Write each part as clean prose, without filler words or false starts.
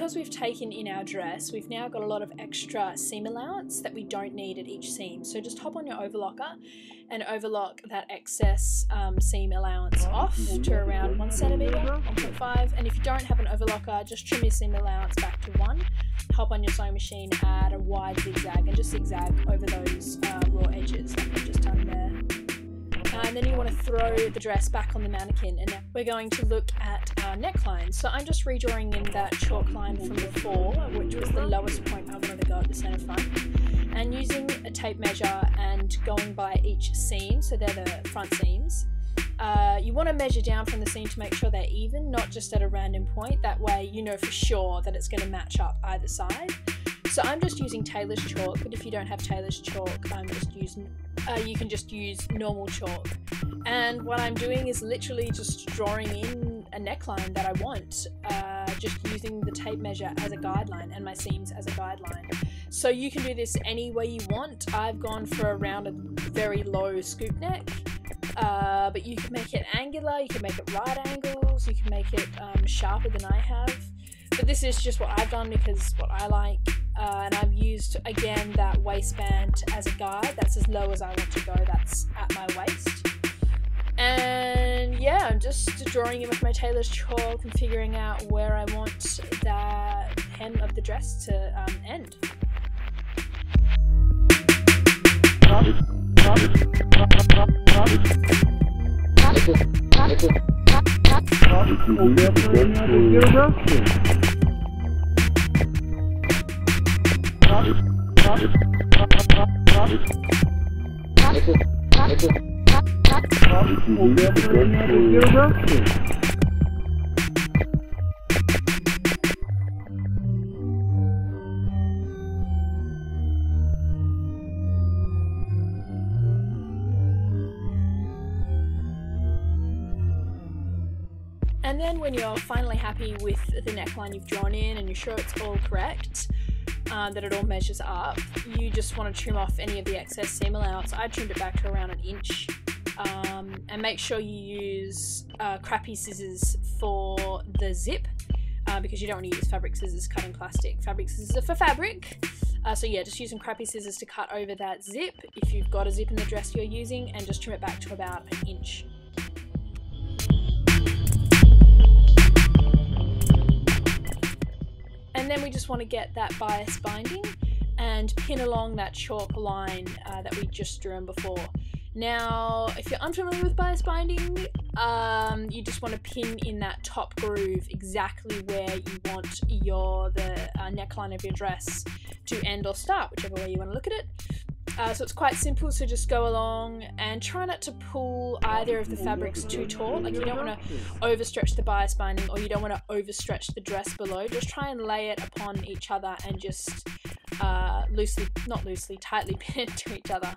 because we've taken in our dress, we've now got a lot of extra seam allowance that we don't need at each seam. So just hop on your overlocker and overlock that excess seam allowance off to around 1 centimetre, 1.5. And if you don't have an overlocker, just trim your seam allowance back to 1. Hop on your sewing machine, add a wide zigzag, and just zigzag over those raw edges like I've just done there. And then you want to throw the dress back on the mannequin, and now we're going to look at our neckline. So I'm just redrawing in that chalk line from before, which was the lowest point I wanted to go at the centre front, and using a tape measure and going by each seam, so they're the front seams. You want to measure down from the seam to make sure they're even, not just at a random point. That way you know for sure that it's going to match up either side. So I'm just using tailor's chalk, but if you don't have tailor's chalk, you can just use normal chalk. And what I'm doing is literally just drawing in a neckline that I want, just using the tape measure as a guideline and my seams as a guideline. So you can do this any way you want. I've gone for around a very low scoop neck, but you can make it angular, you can make it right angles, you can make it sharper than I have. But this is just what I've done because what I like, and I've used again that waistband as a guide. That's as low as I want to go, that's at my waist. And yeah, I'm just drawing in with my tailor's chalk and figuring out where I want the hem of the dress to end. And then when you're finally happy with the neckline you've drawn in and you're sure it's all correct, that it all measures up, you just want to trim off any of the excess seam allowance. I trimmed it back to around 1 inch. And make sure you use crappy scissors for the zip, because you don't want to use fabric scissors cutting plastic. Fabric scissors are for fabric. So yeah, just use some crappy scissors to cut over that zip if you've got a zip in the dress you're using, and just trim it back to about 1 inch. And then we just want to get that bias binding and pin along that chalk line that we just drew in before. Now, if you're unfamiliar with bias binding, you just want to pin in that top groove exactly where you want the neckline of your dress to end or start, whichever way you want to look at it. So it's quite simple, so just go along and try not to pull either of the fabrics too taut. Like, you don't want to overstretch the bias binding, or you don't want to overstretch the dress below. Just try and lay it upon each other and just tightly pin it to each other.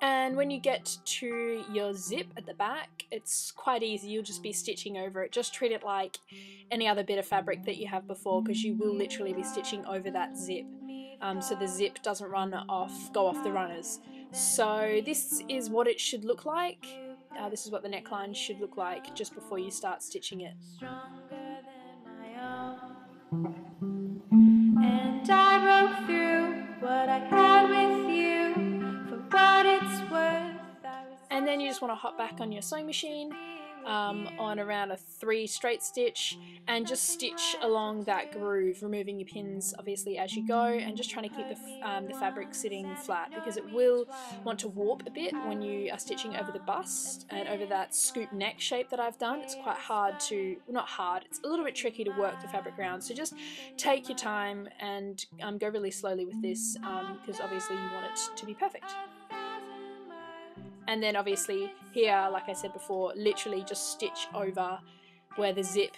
And when you get to your zip at the back, it's quite easy. You'll just be stitching over it. Just treat it like any other bit of fabric that you have before, because you will literally be stitching over that zip, so the zip doesn't go off the runners. So this is what it should look like. This is what the neckline should look like just before you start stitching it. And I broke through what I had with you, for what it's worth. And then you just want to hop back on your sewing machine on around a 3 straight stitch, and just stitch along that groove, removing your pins obviously as you go, and just trying to keep the fabric sitting flat, because it will want to warp a bit when you are stitching over the bust and over that scoop neck shape that I've done. It's quite hard to, well, not hard, it's a little bit tricky to work the fabric around, so just take your time and go really slowly with this, because obviously you want it to be perfect. And then obviously here, like I said before, literally just stitch over where the zip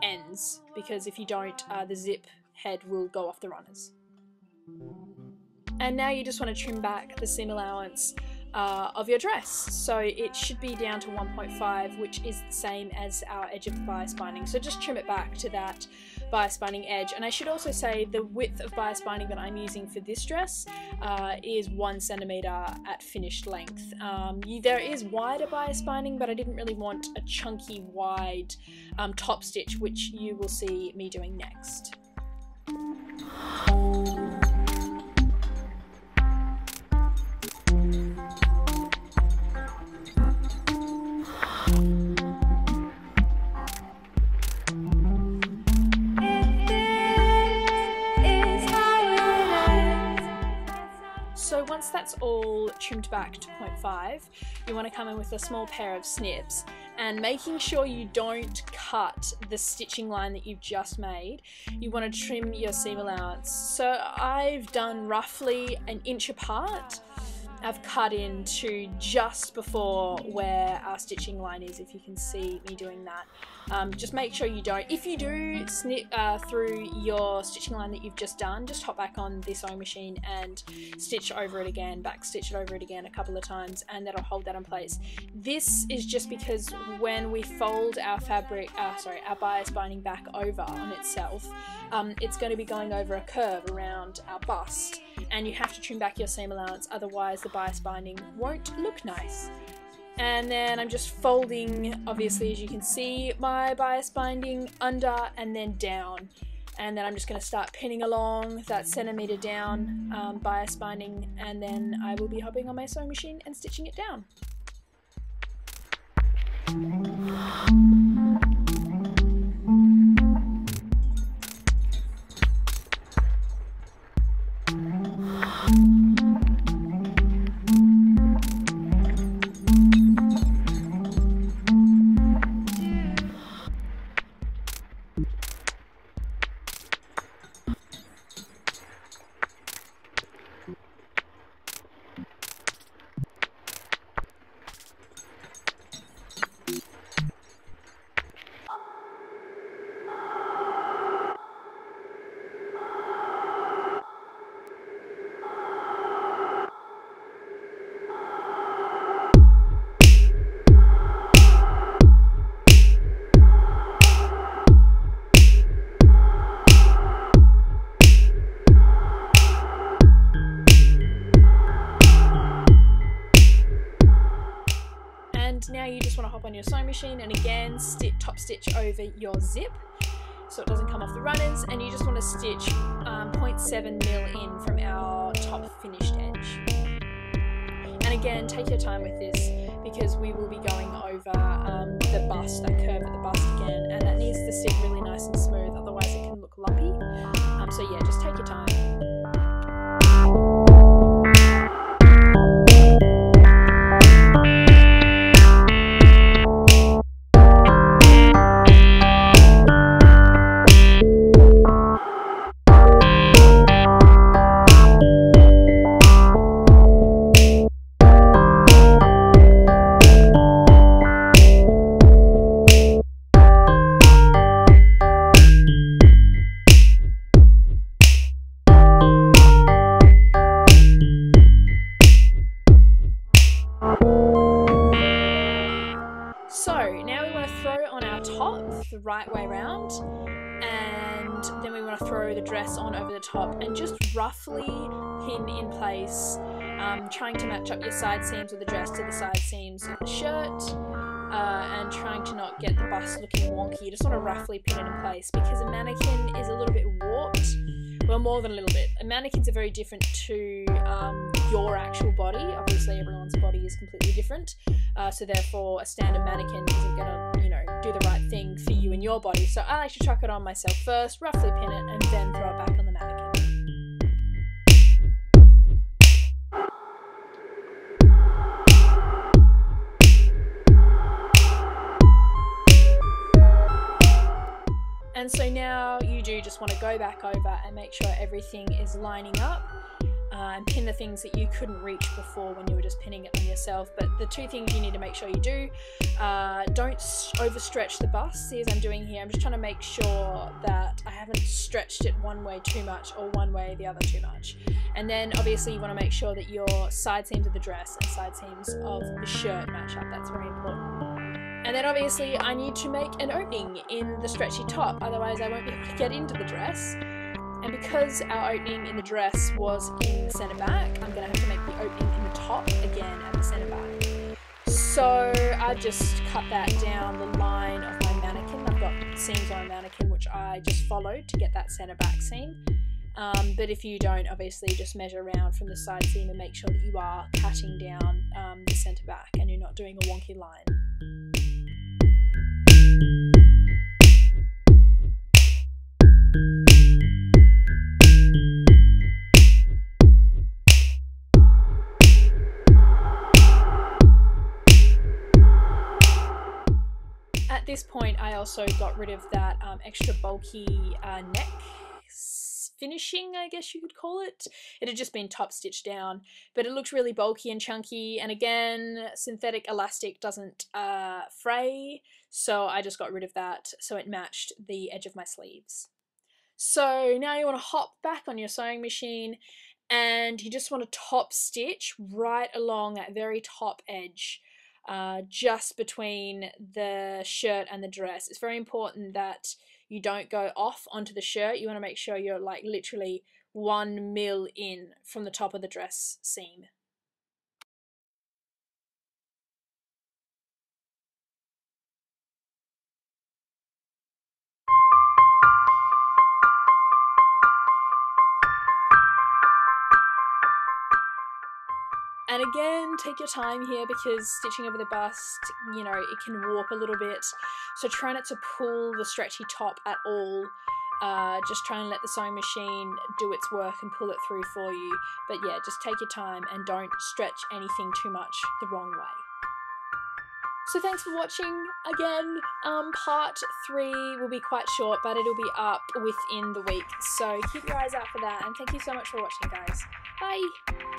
ends, because if you don't, the zip head will go off the runners. And now you just want to trim back the seam allowance of your dress. So it should be down to 1.5, which is the same as our edge of the bias binding. So just trim it back to that bias binding edge. And I should also say the width of bias binding that I'm using for this dress is 1 centimeter at finished length. There is wider bias binding, but I didn't really want a chunky wide top stitch, which you will see me doing next. So once that's all trimmed back to 0.5, you want to come in with a small pair of snips, and making sure you don't cut the stitching line that you've just made, you want to trim your seam allowance. So I've done roughly 1 inch apart. I've cut in to just before where our stitching line is, if you can see me doing that. Just make sure you don't. If you do snip through your stitching line that you've just done, just hop back on this sewing machine and stitch over it again, back stitch it over it again a couple of times, and that'll hold that in place. This is just because when we fold our fabric, our bias binding back over on itself, it's going to be going over a curve around our bust, and you have to trim back your seam allowance, otherwise the bias binding won't look nice. And then I'm just folding, obviously, as you can see, my bias binding under and then down. And then I'm just going to start pinning along that centimeter down bias binding, and then I will be hopping on my sewing machine and stitching it down. Now you just want to hop on your sewing machine and again top stitch over your zip so it doesn't come off the runners, and you just want to stitch 0.7 mil in from our top finished edge. And again, take your time with this because we will be going over the bust, that curve at the bust again, and that needs to sit really nice and smooth, otherwise it can look lumpy. So yeah, just take your time. So now we want to throw on our top the right way around, and then we want to throw the dress on over the top and just roughly pin in place, trying to match up your side seams of the dress to the side seams of the shirt, and trying to not get the bust looking wonky. You just want to roughly pin it in place because a mannequin is a little bit warped well, more than a little bit. Mannequins are very different to your actual body. Obviously, everyone's body is completely different. So therefore, a standard mannequin isn't gonna, you know, do the right thing for you and your body. So I like to chuck it on myself first, roughly pin it, and then throw it back on the mannequin. And so now you do just want to go back over and make sure everything is lining up, and pin the things that you couldn't reach before when you were just pinning it on yourself. But the two things you need to make sure you do, don't overstretch the bust. See, as I'm doing here, I'm just trying to make sure that I haven't stretched it one way too much or one way the other too much. And then obviously you want to make sure that your side seams of the dress and side seams of the shirt match up. That's very important. And then obviously I need to make an opening in the stretchy top, otherwise I won't be able to get into the dress. And because our opening in the dress was in the centre back, I'm going to have to make the opening in the top again at the centre back. So I just cut that down the line of my mannequin. I've got seams on a mannequin which I just followed to get that centre back seam. But if you don't, obviously just measure around from the side seam and make sure that you are cutting down the centre back and you're not doing a wonky line. At this point, I also got rid of that extra bulky neck finishing, I guess you could call it. It had just been top stitched down, but it looked really bulky and chunky. And again, synthetic elastic doesn't fray, so I just got rid of that so it matched the edge of my sleeves. So now you want to hop back on your sewing machine and you just want to top stitch right along that very top edge. Just between the shirt and the dress. It's very important that you don't go off onto the shirt. You want to make sure you're like literally 1 mil in from the top of the dress seam. And again, take your time here because stitching over the bust, you know, it can warp a little bit. So try not to pull the stretchy top at all. Just try and let the sewing machine do its work and pull it through for you. But yeah, just take your time and don't stretch anything too much the wrong way. So thanks for watching. Again, part 3 will be quite short, but it'll be up within the week. So keep your eyes out for that. And thank you so much for watching, guys. Bye!